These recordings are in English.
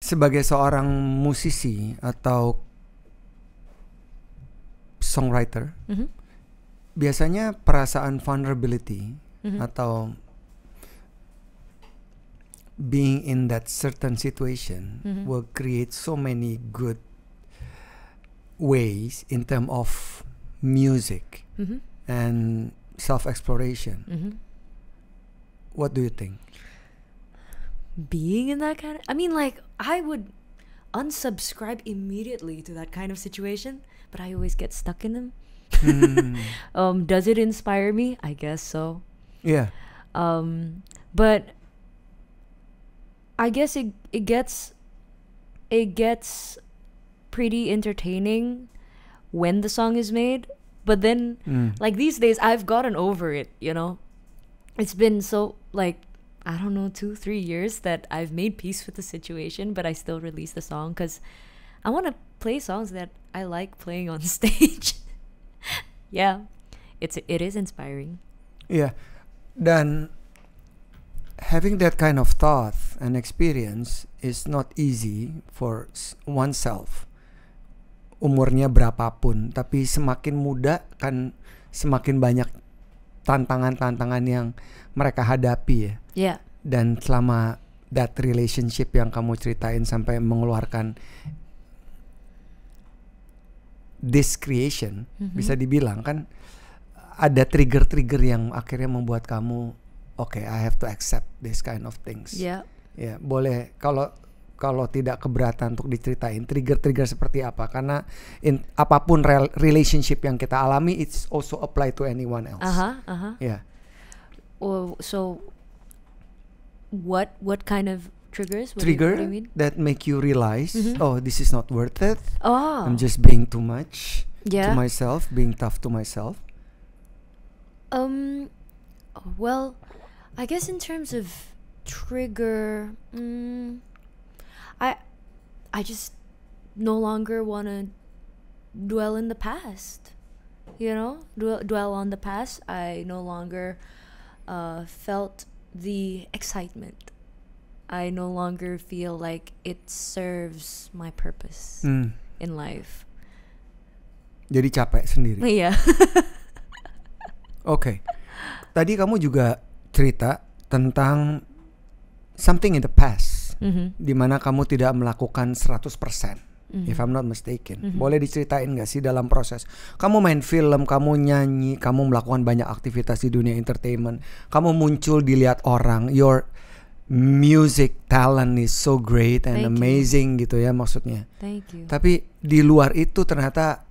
sebagai seorang musisi atau songwriter, biasanya perasaan vulnerability atau being in that certain situation will create so many good ways in terms of music and self-exploration. What do you think? Being in that kind of, I mean, like, I would unsubscribe immediately to that kind of situation, but I always get stuck in them. Does it inspire me? I guess so. Yeah. But I guess it gets pretty entertaining when the song is made, but then like these days I've gotten over it, you know. It's been so, like, I don't know, 2-3 years that I've made peace with the situation, but I still release the song because I want to play songs that I like playing on stage. Yeah, it is inspiring. Yeah. Dan having that kind of thought and experience is not easy for oneself. Umurnya berapapun, tapi semakin muda kan semakin banyak tantangan-tantangan yang mereka hadapi ya. Yeah. Dan selama that relationship yang kamu ceritain sampai mengeluarkan this creation, bisa dibilang kan ada trigger-trigger yang akhirnya membuat kamu okay, I have to accept this kind of things. Yeah. Ya, boleh kalau tidak keberatan untuk diceritain trigger-trigger seperti apa, karena apapun relationship yang kita alami it's also apply to anyone else. Yeah. So what kind of triggers? What Trigger do you mean? that make you realize, oh, this is not worth it. Oh. I'm just being too much Yeah. to myself, being tough to myself. Well, I guess in terms of trigger, I just no longer want to dwell in the past. You know, dwell on the past. I no longer felt the excitement. I no longer feel like it serves my purpose in life. Jadi capek sendiri. Yeah. Oke. Tadi kamu juga cerita tentang something in the past, di mana kamu tidak melakukan 100%, if I'm not mistaken. Boleh diceritain gak sih dalam proses? Kamu main film, kamu nyanyi, kamu melakukan banyak aktivitas di dunia entertainment, kamu muncul dilihat orang, your music talent is so great and Thank amazing gitu ya maksudnya. Thank you. Tapi di luar itu ternyata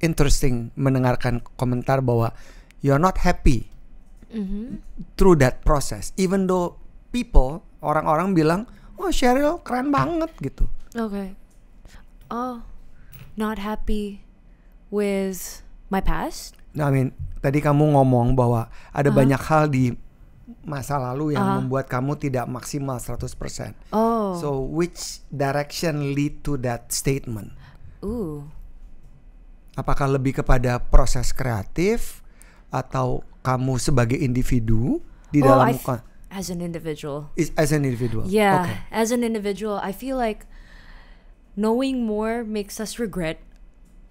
interesting mendengarkan komentar bahwa you're not happy through that process, even though people, orang-orang bilang, oh Sheryl keren banget gitu. Okay. Oh, not happy with my past? Nah, I mean, tadi kamu ngomong bahwa ada banyak hal di masa lalu yang membuat kamu tidak maksimal 100%. Oh. So which direction lead to that statement? Ooh. Apakah lebih kepada proses kreatif atau kamu sebagai individu di dalam as an individual. As an individual. Yeah, Okay. as an individual, I feel like knowing more makes us regret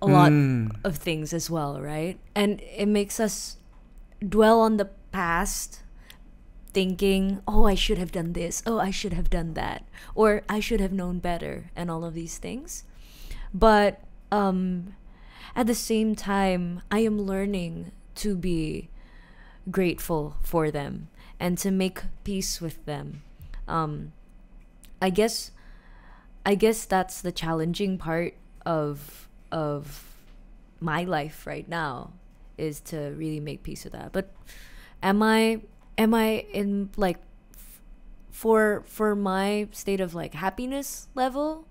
a lot of things as well, right? And it makes us dwell on the past, thinking, oh, I should have done this, oh, I should have done that, or I should have known better, and all of these things. But at the same time, I am learning to be grateful for them and to make peace with them. I guess that's the challenging part of my life right now, is to really make peace with that. But am I in like for my state of like happiness level?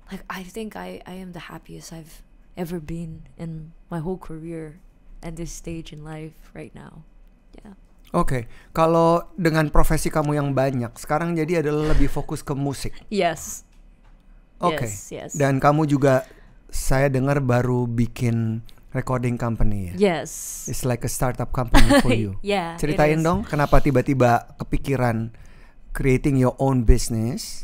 Like I think I am the happiest I've ever been in my whole career at this stage in life right now. Yeah. Oke, kalau dengan profesi kamu yang banyak, sekarang jadi adalah lebih fokus ke musik. Yes. Oke. Yes. Dan kamu juga, saya dengar baru bikin recording company ya? Yes. It's like a startup company for you. Yeah. Ceritain it is. dong, kenapa tiba-tiba kepikiran creating your own business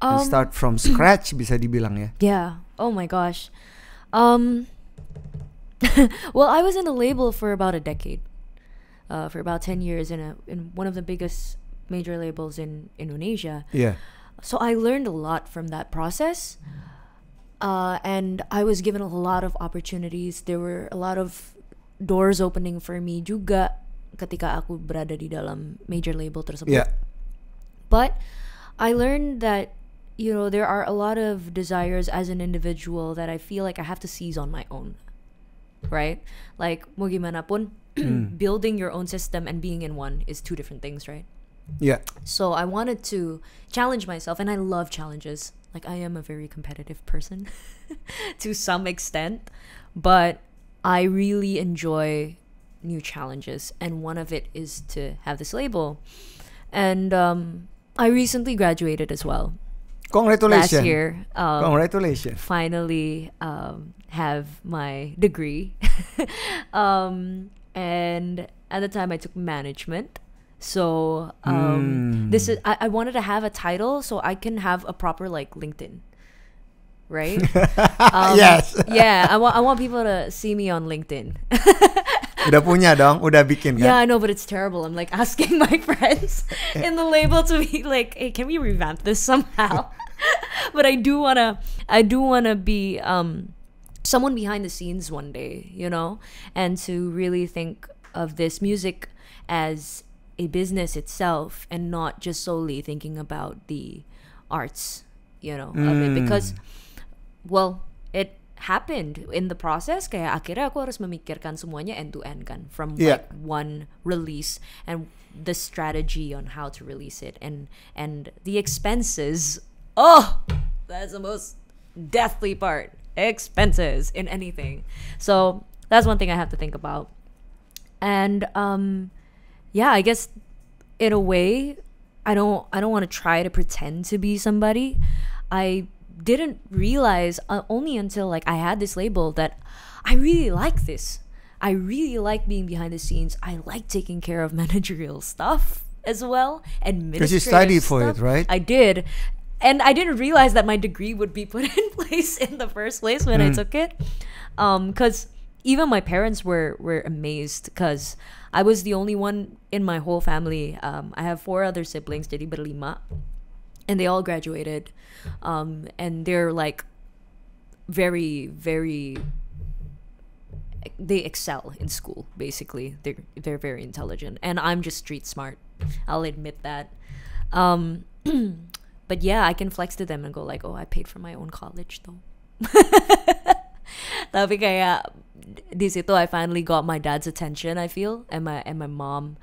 And start from scratch bisa dibilang ya. Yeah. Oh my gosh. Well, I was in the label for about a decade. For about 10 years in one of the biggest major labels in Indonesia. Yeah. So I learned a lot from that process. And I was given a lot of opportunities. There were a lot of doors opening for me juga ketika aku berada di dalam major label tersebut. Yeah. But I learned that, you know, there are a lot of desires as an individual that I feel like I have to seize on my own. Right? Like, mau gimana pun, building your own system and being in one is two different things, right? Yeah. So I wanted to challenge myself, and I love challenges. Like, I am a very competitive person to some extent, but I really enjoy new challenges, and one of it is to have this label. And I recently graduated as well. Congratulations. Last year. Congratulations. Finally have my degree. And at the time I took management. So this is I wanted to have a title so I can have a proper like LinkedIn. Right? Yes. Yeah, I want people to see me on LinkedIn. Udah punya dong, udah bikin kan? Yeah, I know, but it's terrible. I'm like asking my friends in the label to be like, "Hey, can we revamp this somehow?" But I do wanna be someone behind the scenes one day, you know, and to really think of this music as a business itself and not just solely thinking about the arts, you know, of it, because, well, it happened in the process. Kayak akhirnya aku harus memikirkan semuanya end to end kan, from like one release and the strategy on how to release it and the expenses. Oh, that's the most deathly part. Expenses in anything. So that's one thing I have to think about. And yeah, I guess in a way, I don't want to try to pretend to be somebody. I didn't realize only until like I had this label that I really like this. I really like being behind the scenes. I like taking care of managerial stuff as well. Because you studied for it, right? I did. And I didn't realize that my degree would be put in place in the first place when I took it. Because even my parents were amazed because I was the only one in my whole family. I have 4 other siblings, jadi berlima. And they all graduated. And they're like very, very... They excel in school, basically. They're very intelligent. And I'm just street smart. I'll admit that. But yeah, I can flex to them and go like, oh, I paid for my own college though. Tapi kayak di situ I finally got my dad's attention, I feel, and my mom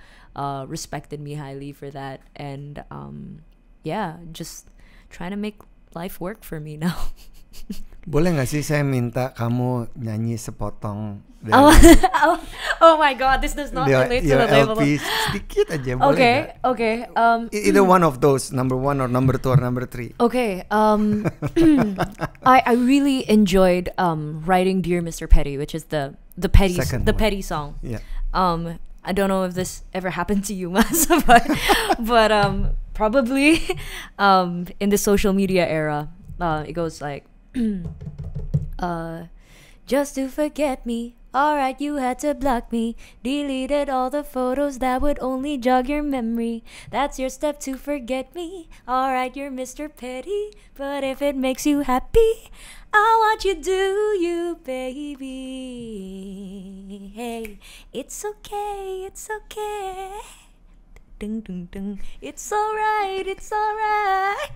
respected me highly for that. And yeah, just trying to make life work for me now. Boleh gak sih saya minta kamu nyanyi sepotong dari oh my god, this does not relate to the label. LP sedikit aja, boleh gak? Okay. Either one of those, number 1 or number 2 or number 3. Okay. I really enjoyed writing Dear Mr. Petty, which is the Petty song. Yeah. I don't know if this ever happened to you, Mas, but probably in the social media era, it goes like, just to forget me. Alright, you had to block me. Deleted all the photos that would only jog your memory. That's your step to forget me. Alright, you're Mr. Petty, but if it makes you happy, I want you do you, baby. Hey, it's okay, it's okay. Ding, ding, ding. It's alright, it's alright.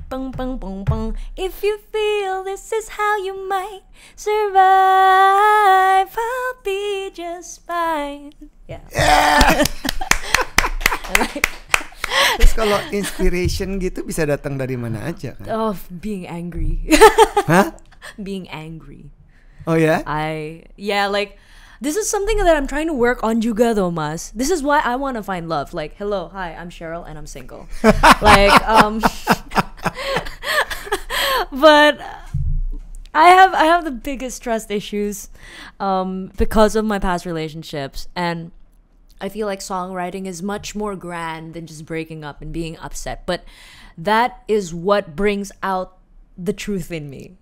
Bung, bung, bung, bung. If you feel this is how you might survive, I'll be just fine. Yeah. Terus kalau inspiration gitu bisa datang dari mana aja kan? Oh, being angry. Hah? Being angry. Oh ya? Yeah, like this is something that I'm trying to work on juga though, Mas. This is why I want to find love. Like, hello, hi, I'm Cheryl and I'm single. Like, but I have the biggest trust issues because of my past relationships, and I feel like songwriting is much more grand than just breaking up and being upset. But that is what brings out the truth in me,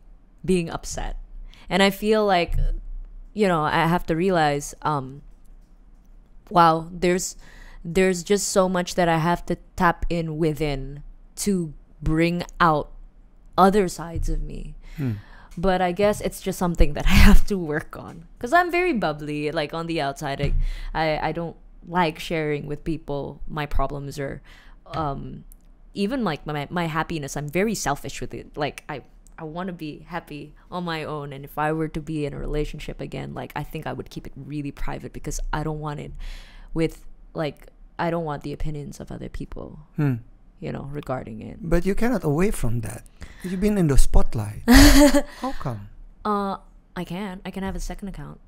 being upset. And I feel like, I have to realize, wow, there's just so much that I have to tap in within to bring out other sides of me. But I guess it's just something that I have to work on, because I'm very bubbly. Like on the outside, I don't like sharing with people my problems, or even like my happiness. I'm very selfish with it. Like I want to be happy on my own, and if I were to be in a relationship again, like I think I would keep it really private, because I don't want it with, like, I don't want the opinions of other people, regarding it. But you cannot away from that. You've been in the spotlight. How come? I can have a second account.